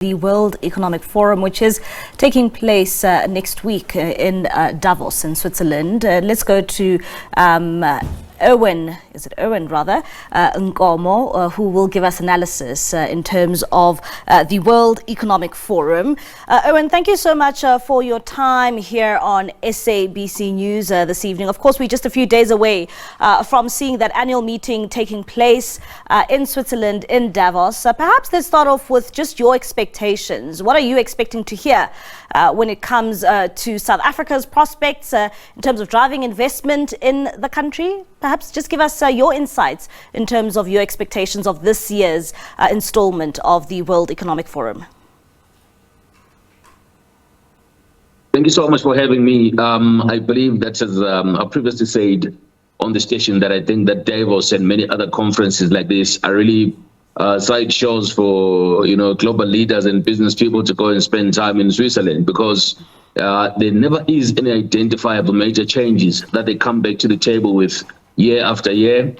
the World Economic Forum, which is taking place next week in Davos in Switzerland. Let's go to Owen Nkomo, who will give us analysis in terms of the World Economic Forum. Owen, thank you so much for your time here on SABC News this evening. Of course, we're just a few days away from seeing that annual meeting taking place in Switzerland, in Davos. Perhaps let's start off with just your expectations. What are you expecting to hear when it comes to South Africa's prospects in terms of driving investment in the country? Perhaps just give us your insights in terms of your expectations of this year's installment of the World Economic Forum. Thank you so much for having me. I believe that, as I previously said on the station, that I think that Davos and many other conferences like this are really sideshows for global leaders and business people to go and spend time in Switzerland, because there never is any identifiable major changes that they come back to the table with year after year,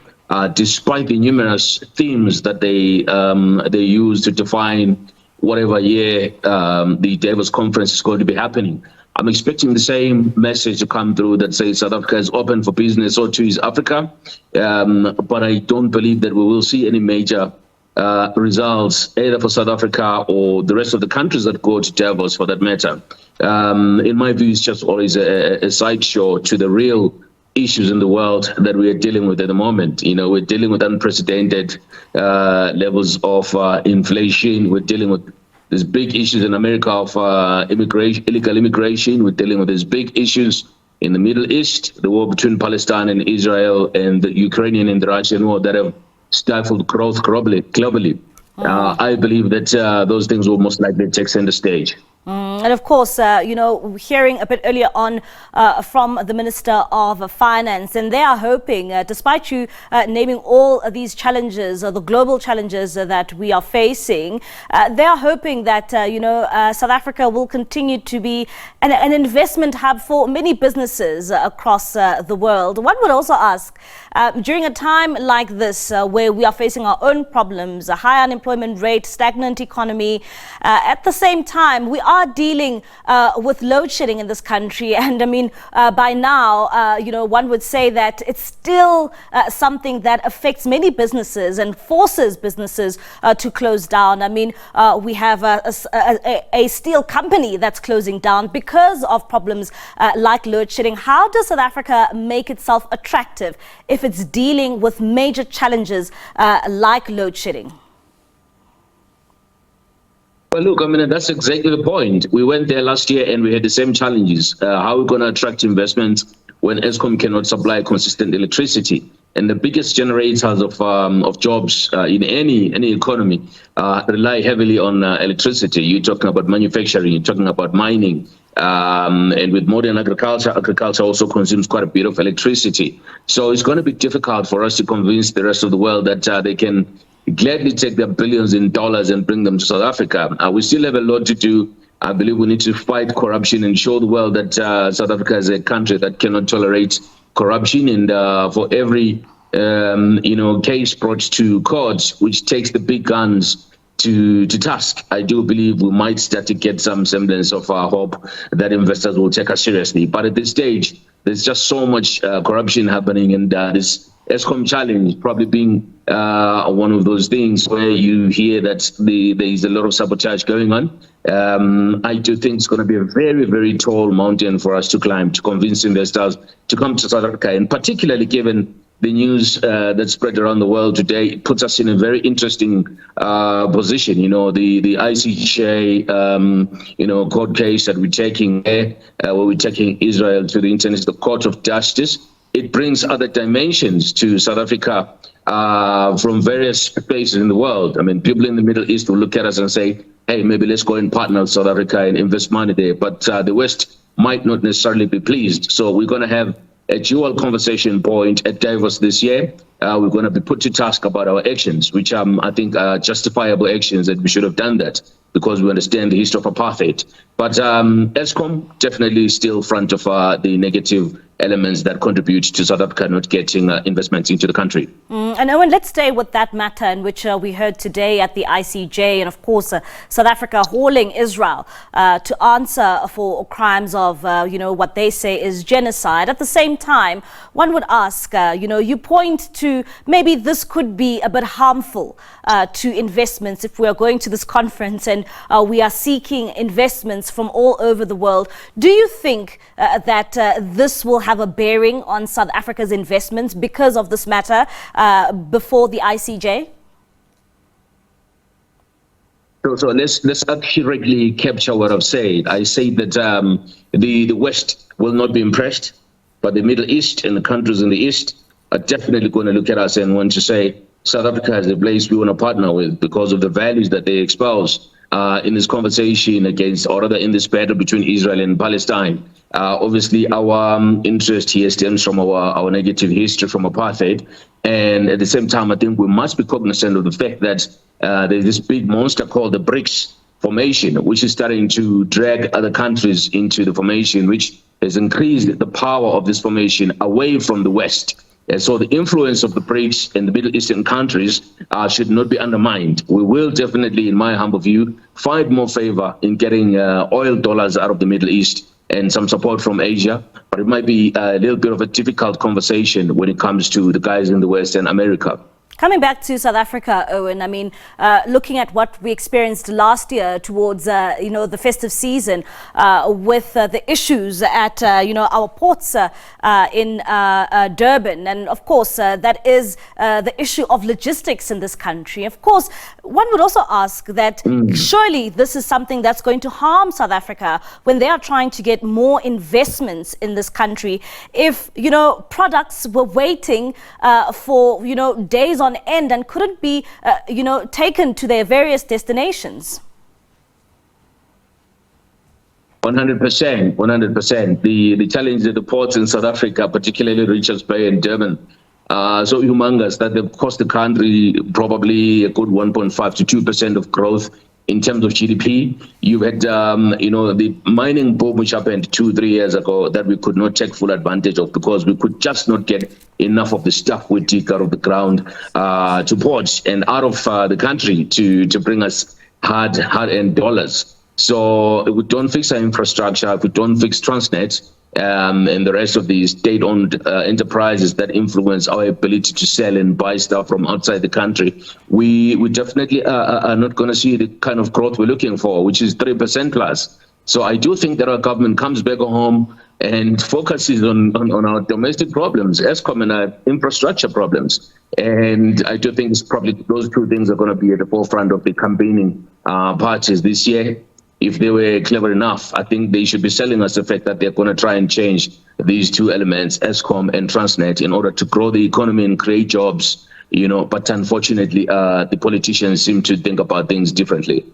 despite the numerous themes that they use to define whatever year the Davos conference is going to be happening. I'm expecting the same message to come through that says South Africa is open for business, so too is Africa. But I don't believe that we will see any major results either for South Africa or the rest of the countries that go to Davos, for that matter. In my view, it's just always a sideshow to the real issues in the world that we are dealing with at the moment. We're dealing with unprecedented levels of inflation. We're dealing with these big issues in America of illegal immigration. We're dealing with these big issues in the Middle East, the war between Palestine and Israel, and the Ukrainian and the Russian war that have stifled growth globally. I believe that those things will most likely take center stage. And of course, hearing a bit earlier on from the Minister of Finance, and they are hoping, despite you naming all of these challenges, the global challenges that we are facing, they are hoping that, South Africa will continue to be an investment hub for many businesses across the world. One would also ask, during a time like this, where we are facing our own problems, a high unemployment rate, stagnant economy, at the same time, we are dealing with load shedding in this country. And I mean, by now, one would say that it's still something that affects many businesses and forces businesses to close down. I mean, we have a steel company that's closing down because of problems like load shedding. How does South Africa make itself attractive if it's dealing with major challenges like load shedding? Well, look, I mean, that's exactly the point. We went there last year and we had the same challenges. How are we going to attract investment when Eskom cannot supply consistent electricity? And the biggest generators of jobs in any economy rely heavily on electricity. You're talking about manufacturing, you're talking about mining. And with modern agriculture also consumes quite a bit of electricity. So it's going to be difficult for us to convince the rest of the world that they can gladly take their billions in dollars and bring them to South Africa. We still have a lot to do. I believe we need to fight corruption and show the world that South Africa is a country that cannot tolerate corruption. And for every case brought to court, which takes the big guns to task, I do believe we might start to get some semblance of hope that investors will take us seriously. But at this stage, there's just so much corruption happening, and this Eskom challenge probably being one of those things where you hear that there is a lot of sabotage going on. I do think it's going to be a very, very tall mountain for us to climb to convince investors to come to South Africa, and particularly given the news that spread around the world today, it puts us in a very interesting position. The ICJ, court case that we're taking there, where we're taking Israel to the International Court of Justice. It brings other dimensions to South Africa from various places in the world. I mean, people in the Middle East will look at us and say, hey, maybe let's go and partner with South Africa and invest money there. But the West might not necessarily be pleased. So we're going to have a dual conversation point at Davos this year. We're going to be put to task about our actions, which I think are justifiable actions, that we should have done that because we understand the history of apartheid. But Eskom definitely still front of the negative elements that contribute to South Africa not getting investments into the country. And Owen, let's stay with that matter in which we heard today at the ICJ, and of course South Africa hauling Israel to answer for crimes of, what they say is genocide. At the same time, one would ask, you point to maybe this could be a bit harmful to investments if we are going to this conference and we are seeking investments from all over the world. Do you think that this will have a bearing on South Africa's investments because of this matter before the ICJ? So let's accurately capture what I've said. I say that the West will not be impressed, but the Middle East and the countries in the East are definitely going to look at us and want to say, South Africa is a place we want to partner with because of the values that they espouse in this conversation against, or rather in this battle between Israel and Palestine. Obviously, our interest here stems from our negative history from apartheid. And at the same time, I think we must be cognizant of the fact that there's this big monster called the BRICS formation, which is starting to drag other countries into the formation, which has increased the power of this formation away from the West. And so the influence of the BRICS and the Middle Eastern countries should not be undermined. We will definitely, in my humble view, find more favor in getting oil dollars out of the Middle East and some support from Asia. But it might be a little bit of a difficult conversation when it comes to the guys in the West and America. Coming back to South Africa, Owen, I mean, looking at what we experienced last year towards, the festive season with the issues at, our ports in Durban. And of course, that is the issue of logistics in this country. Of course, one would also ask that surely this is something that's going to harm South Africa when they are trying to get more investments in this country. If, products were waiting for, days on end and couldn't be, taken to their various destinations. 100%. The challenge at the ports in South Africa, particularly Richards Bay and Durban, so humongous that they cost the country probably a good 1.5 to 2% of growth in terms of GDP. You had, the mining boom, which happened 2-3 years ago, that we could not take full advantage of because we could just not get enough of the stuff we dig out of the ground to ports and out of the country to bring us hard-earned dollars. So if we don't fix our infrastructure, if we don't fix Transnet, and the rest of the state-owned enterprises that influence our ability to sell and buy stuff from outside the country, we definitely are not going to see the kind of growth we're looking for, which is 3% plus. So I do think that our government comes back home and focuses on our domestic problems, Eskom and our infrastructure problems. And I do think it's probably those two things are going to be at the forefront of the campaigning parties this year. If they were clever enough, I think they should be selling us the fact that they're going to try and change these two elements, Eskom and Transnet, in order to grow the economy and create jobs, But unfortunately, the politicians seem to think about things differently.